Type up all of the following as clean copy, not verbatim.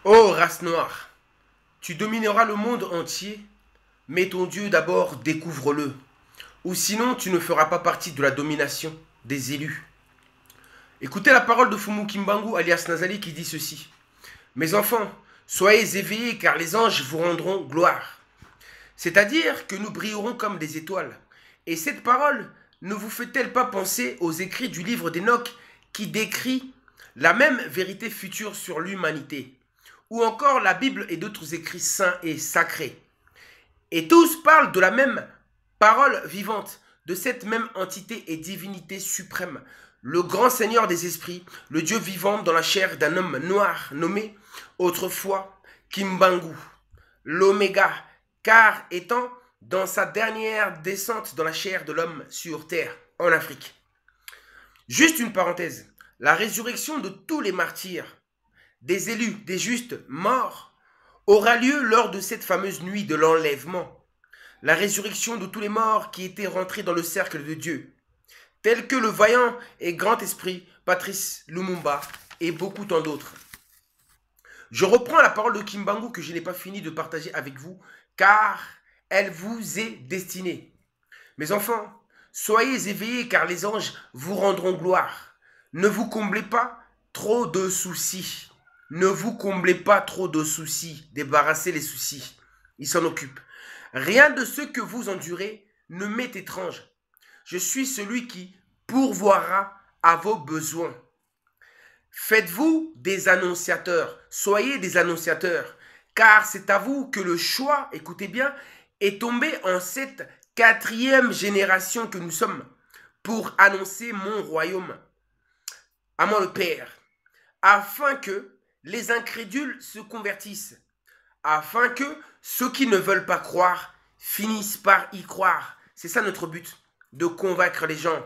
Ô race noire, tu domineras le monde entier, mais ton Dieu d'abord découvre-le, ou sinon tu ne feras pas partie de la domination des élus. Écoutez la parole de Fumu Kimbangu alias Nazali qui dit ceci. Mes enfants, soyez éveillés car les anges vous rendront gloire. C'est-à-dire que nous brillerons comme des étoiles. Et cette parole ne vous fait-elle pas penser aux écrits du livre d'Enoch qui décrit la même vérité future sur l'humanité, ou encore la Bible et d'autres écrits saints et sacrés. Et tous parlent de la même parole vivante, de cette même entité et divinité suprême, le grand Seigneur des esprits, le Dieu vivant dans la chair d'un homme noir nommé autrefois Kimbangu, l'Oméga, car étant dans sa dernière descente dans la chair de l'homme sur terre, en Afrique. Juste une parenthèse, la résurrection de tous les martyrs, des élus, des justes morts, aura lieu lors de cette fameuse nuit de l'enlèvement. La résurrection de tous les morts qui étaient rentrés dans le cercle de Dieu, tels que le vaillant et grand esprit Patrice Lumumba et beaucoup tant d'autres. Je reprends la parole de Kimbangu que je n'ai pas fini de partager avec vous, car elle vous est destinée. Mes enfants, soyez éveillés car les anges vous rendront gloire. Ne vous comblez pas trop de soucis. Ne vous comblez pas trop de soucis. Débarrassez les soucis. Ils s'en occupent. Rien de ce que vous endurez ne m'est étrange. Je suis celui qui pourvoira à vos besoins. Faites-vous des annonciateurs. Soyez des annonciateurs. Car c'est à vous que le choix, écoutez bien, est tombé en cette 4e génération que nous sommes pour annoncer mon royaume à moi le Père, afin que les incrédules se convertissent, afin que ceux qui ne veulent pas croire finissent par y croire. C'est ça notre but, de convaincre les gens,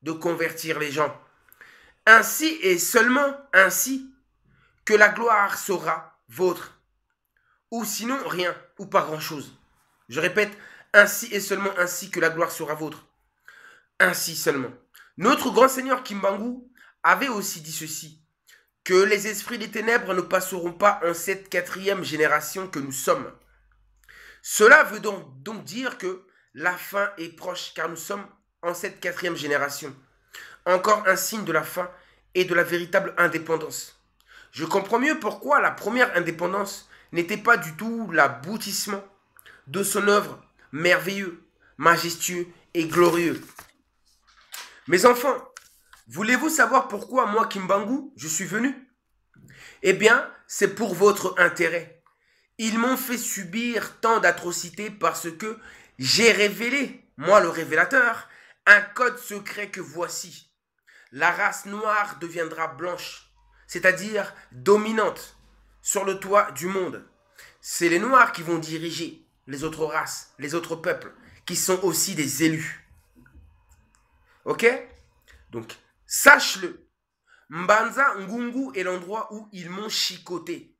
de convertir les gens. Ainsi et seulement ainsi que la gloire sera vôtre, ou sinon rien, ou pas grand-chose. Je répète, ainsi et seulement ainsi que la gloire sera vôtre. Ainsi seulement. Notre grand Seigneur Kimbangu avait aussi dit ceci, que les esprits des ténèbres ne passeront pas en cette 4e génération que nous sommes. Cela veut donc dire que la fin est proche, car nous sommes en cette 4e génération. Encore un signe de la fin et de la véritable indépendance. Je comprends mieux pourquoi la première indépendance n'était pas du tout l'aboutissement de son œuvre merveilleux, majestueux et glorieux. Mes enfants, voulez-vous savoir pourquoi moi, Kimbangu, je suis venu? Eh bien, c'est pour votre intérêt. Ils m'ont fait subir tant d'atrocités parce que j'ai révélé, moi le révélateur, un code secret que voici. La race noire deviendra blanche, c'est-à-dire dominante, sur le toit du monde. C'est les noirs qui vont diriger les autres races, les autres peuples, qui sont aussi des élus. Ok? Donc, sache-le. Mbanza Ngungu est l'endroit où ils m'ont chicoté.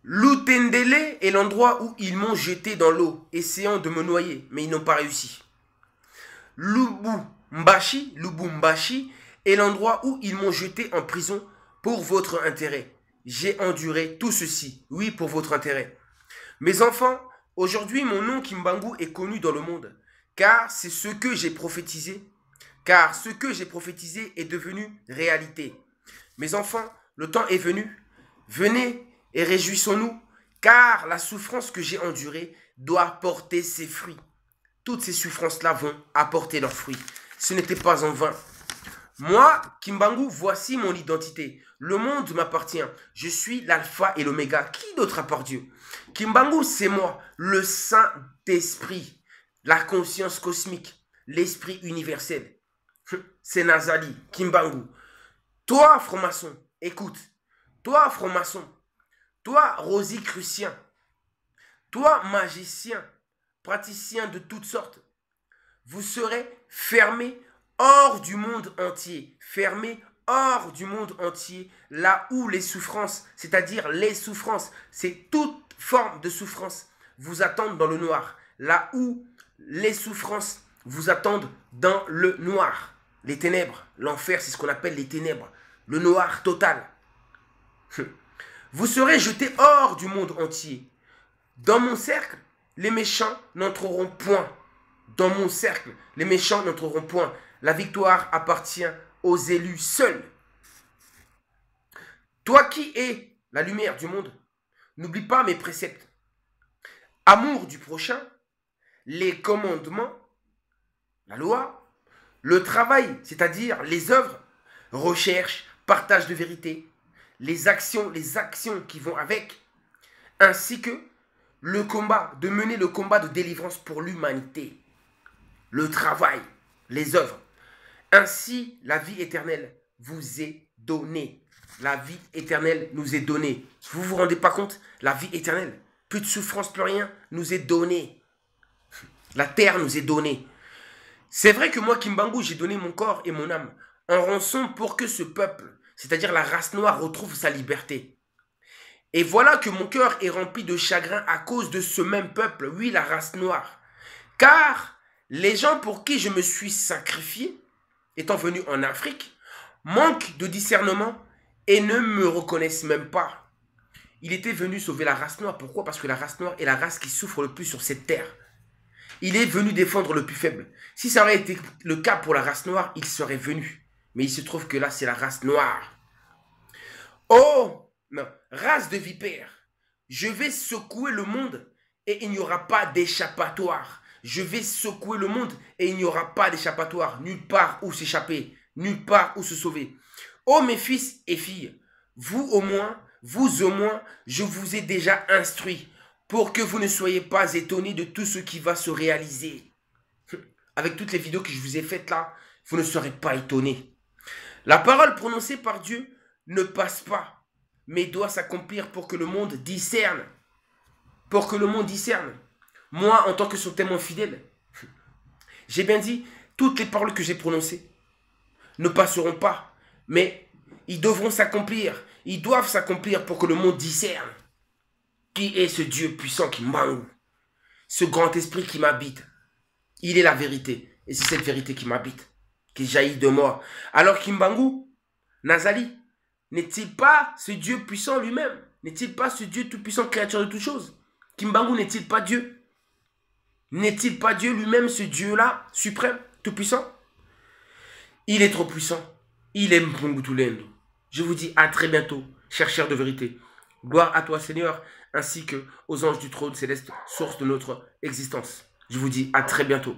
Lutendele est l'endroit où ils m'ont jeté dans l'eau, essayant de me noyer, mais ils n'ont pas réussi. Lubumbashi est l'endroit où ils m'ont jeté en prison pour votre intérêt. J'ai enduré tout ceci, oui, pour votre intérêt. Mes enfants, aujourd'hui mon nom Kimbangu est connu dans le monde, car c'est ce que j'ai prophétisé, car ce que j'ai prophétisé est devenu réalité. Mes enfants, le temps est venu, venez et réjouissons-nous, car la souffrance que j'ai endurée doit porter ses fruits. Toutes ces souffrances-là vont apporter leurs fruits. Ce n'était pas en vain. Moi, Kimbangu, voici mon identité. Le monde m'appartient. Je suis l'alpha et l'oméga. Qui d'autre à part Dieu? Kimbangu, c'est moi, le Saint-Esprit, la conscience cosmique, l'esprit universel. C'est Nazali, Kimbangu. Toi, franc-maçon, écoute. Toi, franc-maçon. Toi, rosicrucien. Toi, magicien, praticien de toutes sortes. Vous serez fermés hors du monde entier. Fermés hors du monde entier. Là où les souffrances, c'est-à-dire les souffrances, c'est toute forme de souffrance, vous attendent dans le noir. Là où les souffrances vous attendent dans le noir. Les ténèbres, l'enfer, c'est ce qu'on appelle les ténèbres. Le noir total. Vous serez jetés hors du monde entier. Dans mon cercle, les méchants n'entreront point. Dans mon cercle, les méchants n'entreront point. La victoire appartient aux élus seuls. Toi qui es la lumière du monde, n'oublie pas mes préceptes. Amour du prochain, les commandements, la loi, le travail, c'est-à-dire les œuvres, recherche, partage de vérité, les actions qui vont avec, ainsi que le combat, de mener le combat de délivrance pour l'humanité, le travail, les œuvres. Ainsi, la vie éternelle vous est donnée. La vie éternelle nous est donnée. Vous vous rendez pas compte? La vie éternelle, plus de souffrance, plus rien, nous est donnée. La terre nous est donnée. C'est vrai que moi, Kimbangu, j'ai donné mon corps et mon âme en rançon pour que ce peuple, c'est-à-dire la race noire, retrouve sa liberté. Et voilà que mon cœur est rempli de chagrin à cause de ce même peuple, oui, la race noire. Car les gens pour qui je me suis sacrifié, étant venus en Afrique, manquent de discernement et ne me reconnaissent même pas. Il était venu sauver la race noire. Pourquoi? Parce que la race noire est la race qui souffre le plus sur cette terre. Il est venu défendre le plus faible. Si ça aurait été le cas pour la race noire, il serait venu. Mais il se trouve que là, c'est la race noire. Oh, non, race de vipères, je vais secouer le monde et il n'y aura pas d'échappatoire. Je vais secouer le monde et il n'y aura pas d'échappatoire. Nulle part où s'échapper, nulle part où se sauver. Oh mes fils et filles, vous au moins, je vous ai déjà instruit pour que vous ne soyez pas étonnés de tout ce qui va se réaliser. Avec toutes les vidéos que je vous ai faites là, vous ne serez pas étonnés. La parole prononcée par Dieu ne passe pas, mais doit s'accomplir pour que le monde discerne. Pour que le monde discerne. Moi, en tant que son témoin fidèle, j'ai bien dit, toutes les paroles que j'ai prononcées ne passeront pas, mais ils devront s'accomplir. Ils doivent s'accomplir pour que le monde discerne. Qui est ce Dieu puissant qui m'envoie? Ce grand esprit qui m'habite. Il est la vérité. Et c'est cette vérité qui m'habite, qui jaillit de moi. Alors Kimbangu, Nazali, n'est-il pas ce Dieu puissant lui-même? N'est-il pas ce Dieu tout-puissant, créature de toutes choses? Kimbangu n'est-il pas Dieu? N'est-il pas Dieu lui-même, ce Dieu-là, suprême, tout-puissant? Il est trop puissant. Il est Mbungutulendo. Je vous dis à très bientôt, chercheurs de vérité. Gloire à toi, Seigneur, ainsi que aux anges du trône céleste, source de notre existence. Je vous dis à très bientôt.